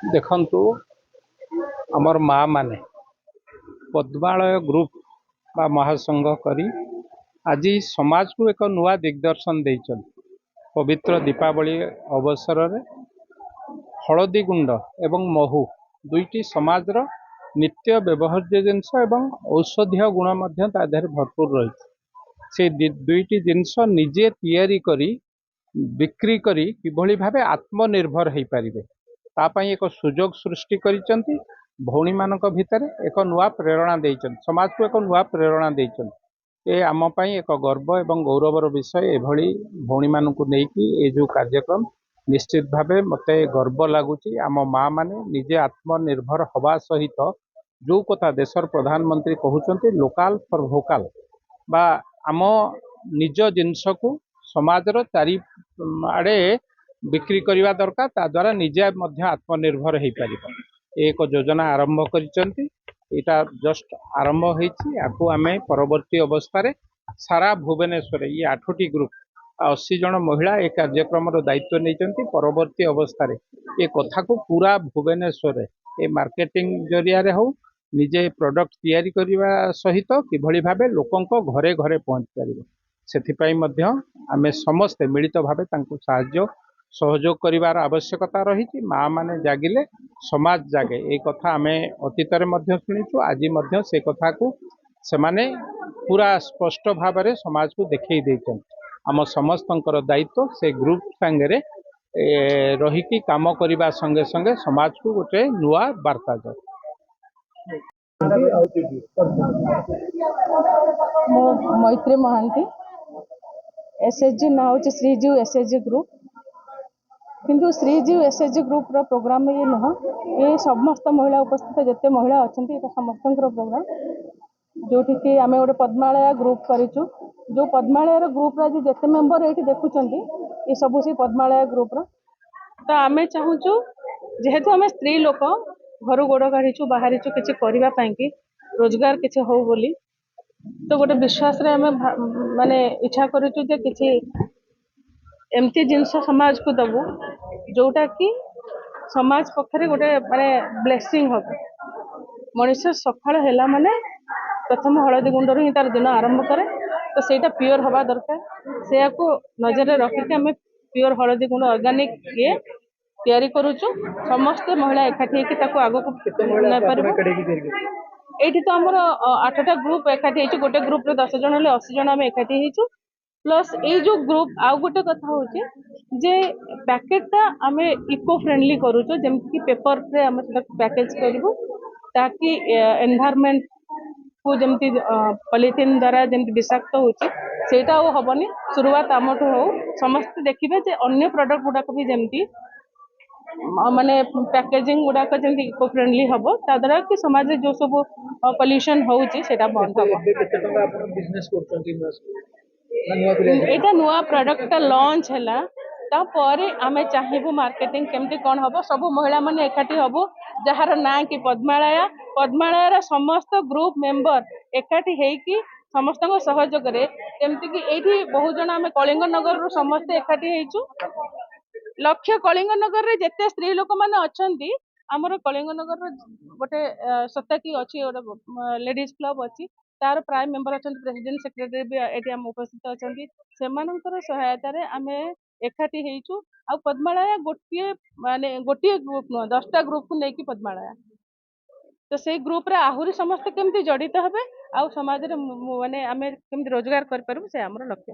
देखंतु हमर माँ माने पद्मालय ग्रुप बा महासंघ करी आज समाज को एक नुआ दिग्दर्शन देइछन। पवित्र दीपावली अवसर में हलदी गुंड एवं महू दुईटी समाजर नित्य व्यवहार्य जिनस एवं औषधीय गुण भरपूर रही से दुईटी जिनस निजे तैयारी करी बिक्री करी किभली भाबे आत्मनिर्भर हो पारिबे तापाई एक सुजोग सृष्टि करिसंती। भौणी मानक भितर एक नुआ प्रेरणा देइछन, समाज को एक नुआ प्रेरणा देइछन। ए आम पई एक गर्व एवं गौरवर विषय एभली भौणी मानक नेकी ए जो कार्यक्रम निश्चित भावे मते गर्व लगुच। आम माँ माने निजे आत्मनिर्भर हवा सहित जो कथा देशर प्रधानमंत्री कहउछंती लोकाल फॉर भोकाल बा आम निज जिनस को समाजर चारि आड़े बिक्री करने दरकार ता द्वारा निजे मध्य आत्मनिर्भर हो पार एक योजना आरंभ करिसंती। एटा जस्ट आरंभ होईछि। आकु आमे परवर्ती अवस्था रे सारा भुवनेश्वर ये 8टी ग्रुप 80 जन महिला ए कार्यक्रम दायित्व नहीं। परवर्ती अवस्था रे ए कथा को पूरा भुवनेश्वर ए मार्केटिंग जरिया रे हो निजे प्रोडक्ट तैयारी करने सहित किभली भाबे लोकंक घरे घरे पहुंच पारिबो सेथिपाई मध्य आमे समस्ते मिलित भावे तांको साहाय्य सहयोग करिवार आवश्यकता रही। माँ माने जागिले समाज जागे ए कथा आमे अतीत रे मध्य सुनिछु। आज मध्य से कथा को सेमाने पूरा स्पष्ट भाव में समाज को देखई देइछन। आम समस्तंकर दायित्व से ग्रुप संगे रहीकि काम करने संगे संगे समाज को गोटे नुआ वार्ता जाए। मैत्री महांती एसएचजी ना हूँ श्रीजीव एसएचजी ग्रुप किंतु श्रीजीव एसएचजी ग्रुप रो प्रोग्राम ये नुह ये समस्त महिला उपस्थित जिते महिला अच्छा समस्त प्रोग्राम जो कि आम गोटे पद्मालय ग्रुप करूँ। जो पद्मालय ग्रुप आज जिते मेम्बर ये देखुं ये सब से पद्मालय ग्रुप रो तो आम चाहूँ जेहेतु आम स्त्री लोक घर गोड़ काढ़ीचु बाहरी किसी करने कि रोजगार किसी हो बोली तो गोटे विश्वास रे आम माने इच्छा करूँ जे किसी एमती जिनस समाज को दबु जोटा कि समाज पक्षरे गोटे माने ब्लेसिंग हम मनीष सकाल है माने प्रथम हलदी गुंड ही तार दिन आरंभ करे तो सेटा प्योर हवा दरकार से नजर रखिक आम प्योर हलदी गुंड ऑर्गेनिक ये तैयारी करुचु। समस्त महिला एकाठी आग को ये तो आमर 8टा ग्रुप एकाठी गोटे ग्रुप रे 10 जन 80 जन आम एकाठी प्लस ये जो ग्रुप आउ गोटे कथा हूँ जे पैकेटा आम इको फ्रेंडली करुचु जमती पेपर रे आम पैकेज करूँ ताकि एनवायरनमेंट को जमती पॉलिथीन द्वारा जमती विषाक्त होटा हेनी शुरुआत आमठू हो समस्त देखिए जे अन्य प्रोडक्ट गुड़ाक भी जमती माने पैकेजिंग गुड़ाक जमती इको फ्रेंडली हम ता द्वारा कि समाज जो सब पॉल्यूशन होउची सेटा बंद हो। एटा नुआ प्रोडक्ट लॉन्च हैला तापर आमे चाहेबू मार्केटिंग केमती कौन हम सब महिला माने एकाठी हबो जार ना कि पद्मालय पद्मालयर समस्त ग्रुप मेंबर एकाठी हेकी समस्त सहयोग केमती कि एठी बहुत जन आम कलिंग नगर रु समस्त एकाठी हेचु लक्ष्य कलिंग नगर रे जेते स्त्री लोक माने अछंती आमर कलिंग नगर गोटे सत्ताकी अच्छी गोटे लेडीज क्लब अच्छी तार प्राय मेंबर अच्छा प्रेसिडेंट सेक्रेटरी भी ये आम उपस्थित अच्छा से सहायतार आम एकाठी हेचु आ पद्मालय गोटे माने गोटे ग्रुप नुह 10टा ग्रुप को लेकिन पद्मालय तो से ग्रुप रे आहुरी समस्त केमती जड़ित हेबे आ समाज रे माने आम केमती रोजगार कर पारबो से हमर लक्ष्य।